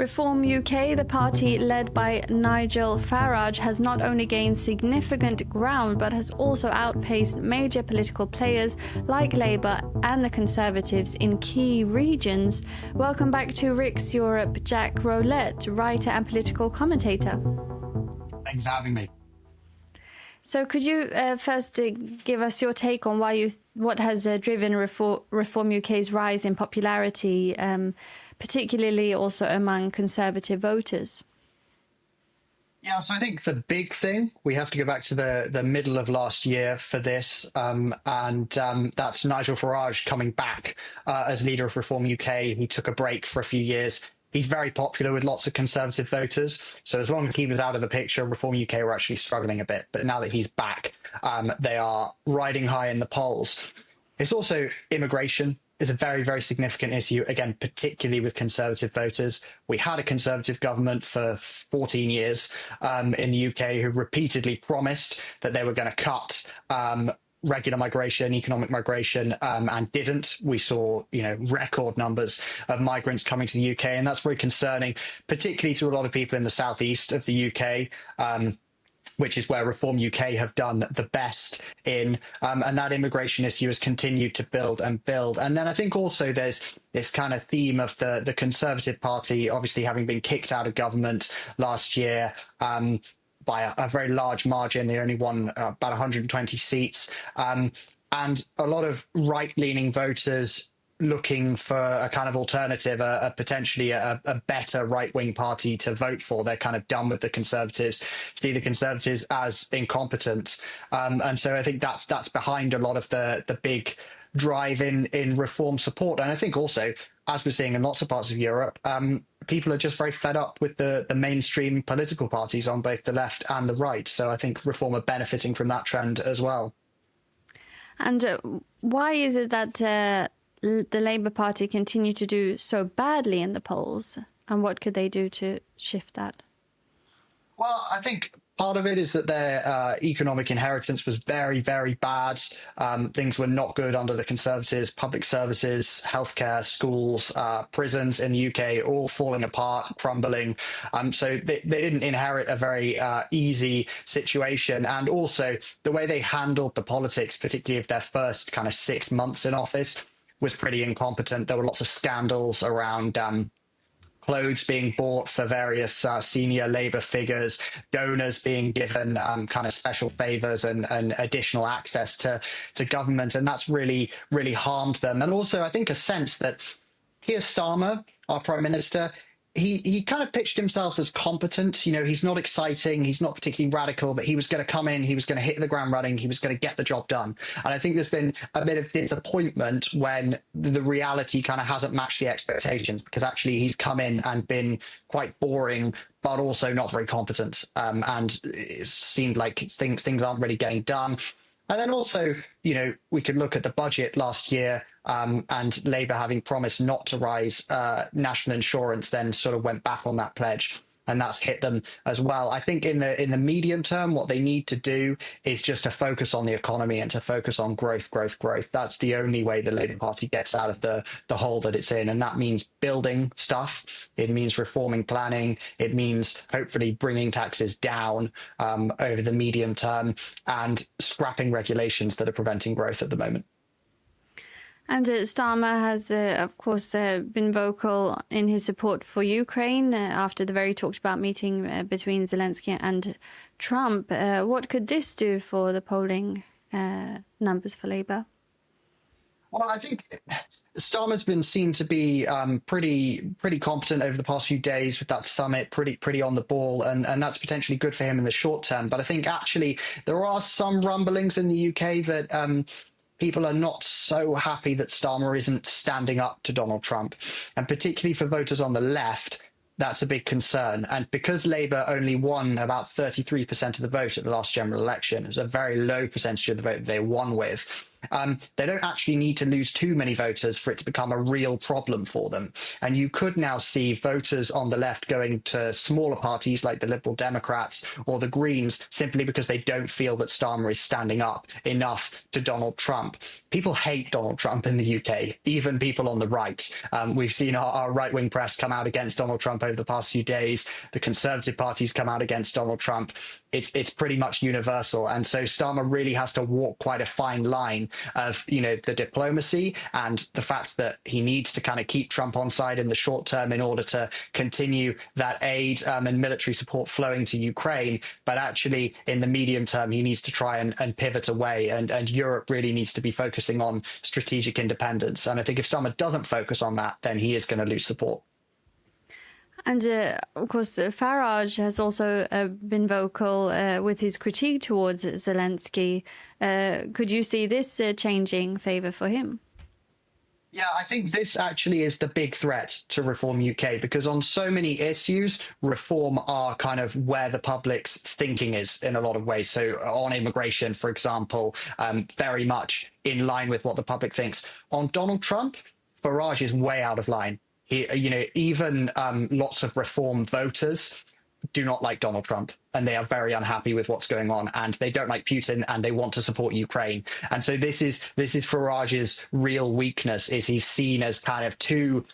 Reform UK, the party led by Nigel Farage, has not only gained significant ground but has also outpaced major political players like Labour and the Conservatives in key regions. Welcome back to Riks Europe, Jack Rowlett, writer and political commentator. Thanks for having me. So could you first give us your take on what has driven Reform UK's rise in popularity, particularly also among Conservative voters? Yeah, so I think the big thing, we have to go back to the middle of last year for this, and that's Nigel Farage coming back as leader of Reform UK. He took a break for a few years. He's very popular with lots of Conservative voters. So as long as he was out of the picture, Reform UK were actually struggling a bit. But now that he's back, they are riding high in the polls. It's also immigration is a very, very significant issue, again, particularly with Conservative voters. We had a Conservative government for 14 years in the UK who repeatedly promised that they were going to cut regular migration, economic migration, and didn't. We saw, record numbers of migrants coming to the UK, and that's very concerning, particularly to a lot of people in the southeast of the UK, which is where Reform UK have done the best in. And that immigration issue has continued to build and build. And then I think also there's this kind of theme of the Conservative Party, obviously having been kicked out of government last year, by a very large margin. They only won about 120 seats. And a lot of right-leaning voters looking for a kind of alternative, potentially a better right-wing party to vote for. They're kind of done with the Conservatives, see the Conservatives as incompetent. And so I think that's behind a lot of the big drive in reform support. And I think also, as we're seeing in lots of parts of Europe, people are just very fed up with the mainstream political parties on both the left and the right. So I think Reform are benefiting from that trend as well. And why is it that the Labour Party continue to do so badly in the polls? And what could they do to shift that? Well, I think part of it is that their economic inheritance was very, very bad. Things were not good under the Conservatives. Public services, healthcare, schools, prisons in the UK, all falling apart, crumbling. So they didn't inherit a very easy situation. And also the way they handled the politics, particularly of their first kind of 6 months in office, was pretty incompetent. There were lots of scandals around clothes being bought for various senior Labour figures, donors being given kind of special favours and additional access to government. And that's really, really harmed them. And also, I think, a sense that Keir Starmer, our Prime Minister, he kind of pitched himself as competent. He's not exciting. He's not particularly radical, but he was going to come in. He was going to hit the ground running. He was going to get the job done. And I think there's been a bit of disappointment when the reality kind of hasn't matched the expectations, because actually he's come in and been quite boring, but also not very competent. And it seemed like things aren't really getting done. And then also, we could look at the budget last year, and Labour, having promised not to rise national insurance, then sort of went back on that pledge, and that's hit them as well. I think in the medium term, what they need to do is just to focus on the economy and to focus on growth. That's the only way the Labour Party gets out of the hole that it's in. And that means building stuff. It means reforming planning. It means hopefully bringing taxes down over the medium term and scrapping regulations that are preventing growth at the moment. And Starmer has, of course, been vocal in his support for Ukraine after the very talked about meeting between Zelensky and Trump. What could this do for the polling numbers for Labour? Well, I think Starmer's been seen to be pretty competent over the past few days with that summit, pretty on the ball, and that's potentially good for him in the short term. But I think actually there are some rumblings in the UK that people are not so happy that Starmer isn't standing up to Donald Trump. And particularly for voters on the left, that's a big concern. And because Labour only won about 33% of the vote at the last general election, it was a very low percentage of the vote they won with. they don't actually need to lose too many voters for it to become a real problem for them. And you could now see voters on the left going to smaller parties like the Liberal Democrats or the Greens simply because they don't feel that Starmer is standing up enough to Donald Trump. People hate Donald Trump in the UK, even people on the right. We've seen our right-wing press come out against Donald Trump over the past few days. The Conservative Party's come out against Donald Trump. It's pretty much universal. And so Starmer really has to walk quite a fine line of, the diplomacy and the fact that he needs to kind of keep Trump on side in the short term in order to continue that aid and military support flowing to Ukraine. But actually, in the medium term, he needs to try and pivot away. And Europe really needs to be focusing on strategic independence. And I think if Starmer doesn't focus on that, then he is going to lose support. And of course, Farage has also been vocal with his critique towards Zelensky. Could you see this changing favour for him? Yeah, I think this actually is the big threat to Reform UK, because on so many issues, reform are kind of where the public's thinking is in a lot of ways. So on immigration, for example, very much in line with what the public thinks. On Donald Trump, Farage is way out of line. Even lots of reform voters do not like Donald Trump, and they are very unhappy with what's going on, and they don't like Putin, and they want to support Ukraine. And so this is Farage's real weakness, is he's seen as kind of too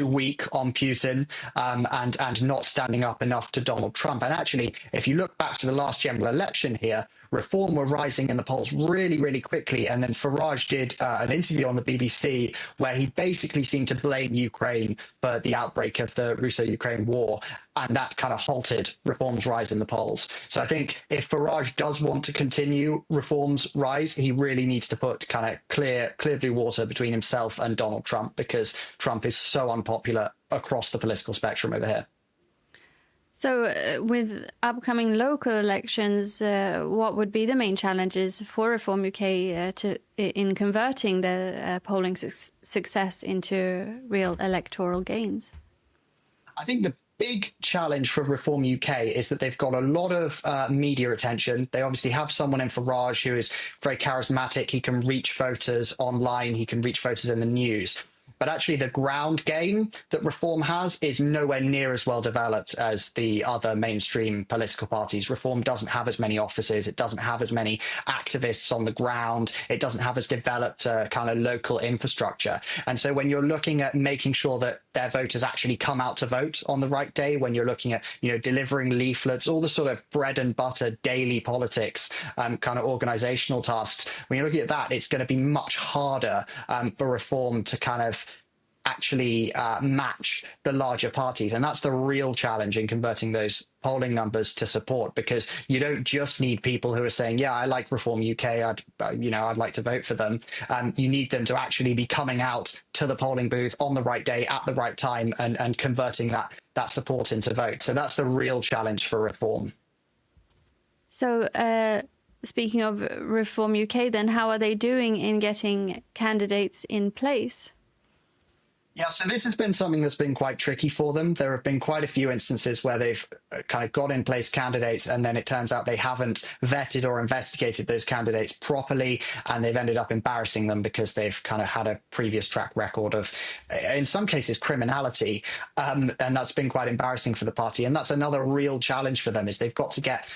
weak on Putin and not standing up enough to Donald Trump. And actually, if you look back to the last general election here, Reform were rising in the polls really, really quickly. And then Farage did an interview on the BBC where he basically seemed to blame Ukraine for the outbreak of the Russo-Ukraine war. And that kind of halted Reform's rise in the polls. So I think if Farage does want to continue Reform's rise, he really needs to put kind of clear blue water between himself and Donald Trump, because Trump is so unpopular across the political spectrum over here. So with upcoming local elections, what would be the main challenges for Reform UK in converting the polling success into real electoral gains? I think the big challenge for Reform UK is that they've got a lot of media attention. They obviously have someone in Farage who is very charismatic. He can reach voters online. He can reach voters in the news. But actually, the ground game that Reform has is nowhere near as well developed as the other mainstream political parties. Reform doesn't have as many offices. It doesn't have as many activists on the ground. It doesn't have as developed a kind of local infrastructure. And so when you're looking at making sure that their voters actually come out to vote on the right day, when you're looking at, delivering leaflets, all the sort of bread and butter daily politics, kind of organizational tasks, when you're looking at that, it's going to be much harder for Reform to kind of actually match the larger parties. And that's the real challenge in converting those polling numbers to support, because you don't just need people who are saying, yeah, I like Reform UK, I'd like to vote for them. You need them to actually be coming out to the polling booth on the right day at the right time and converting that support into vote. So that's the real challenge for Reform. So speaking of Reform UK, then how are they doing in getting candidates in place? Yeah, so this has been something that's been quite tricky for them. There have been quite a few instances where they've kind of got in place candidates, and then it turns out they haven't vetted or investigated those candidates properly, and they've ended up embarrassing them because they've kind of had a previous track record of, in some cases, criminality. And that's been quite embarrassing for the party. And that's another real challenge for them, is they've got to get,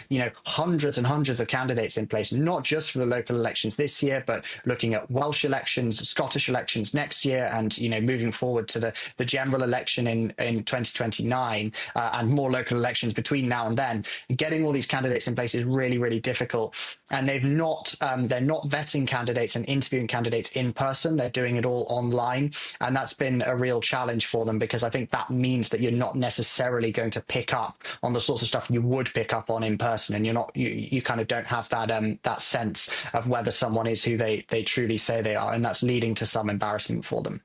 hundreds and hundreds of candidates in place, not just for the local elections this year, but looking at Welsh elections, Scottish elections next year, and, moving forward to the general election in 2029 and more local elections between now and then. Getting all these candidates in place is really, really difficult. And they're not vetting candidates and interviewing candidates in person. They're doing it all online. And that's been a real challenge for them, because I think that means that you're not necessarily going to pick up on the sorts of stuff you would pick up on in person. And you kind of don't have that sense of whether someone is who they truly say they are. And that's leading to some embarrassment for them.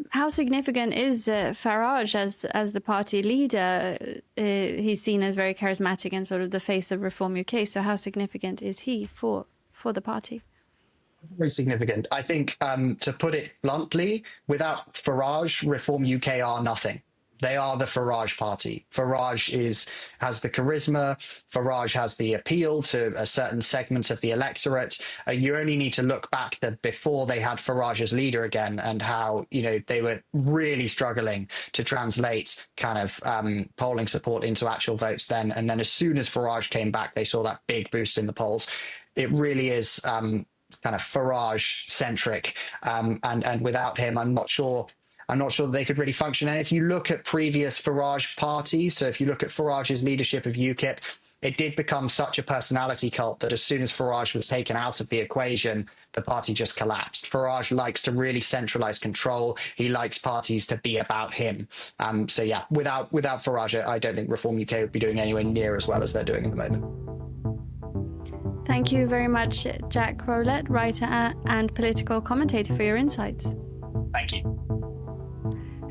How significant is Farage as the party leader? He's seen as very charismatic and sort of the face of Reform UK. So how significant is he for the party? Very significant. I think, to put it bluntly, without Farage, Reform UK are nothing. They are the Farage party. Farage has the charisma. Farage has the appeal to a certain segment of the electorate. You only need to look back to before they had Farage as leader again, and how, you know, they were really struggling to translate kind of polling support into actual votes then. And then as soon as Farage came back, they saw that big boost in the polls. It really is kind of Farage centric, and without him, I'm not sure they could really function. And if you look at previous Farage parties, so if you look at Farage's leadership of UKIP, it did become such a personality cult that as soon as Farage was taken out of the equation, the party just collapsed. Farage likes to really centralize control. He likes parties to be about him. So yeah, without Farage, I don't think Reform UK would be doing anywhere near as well as they're doing at the moment. Thank you very much, Jack Rowlett, writer and political commentator, for your insights. Thank you.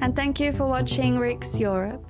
And thank you for watching Riks Europe.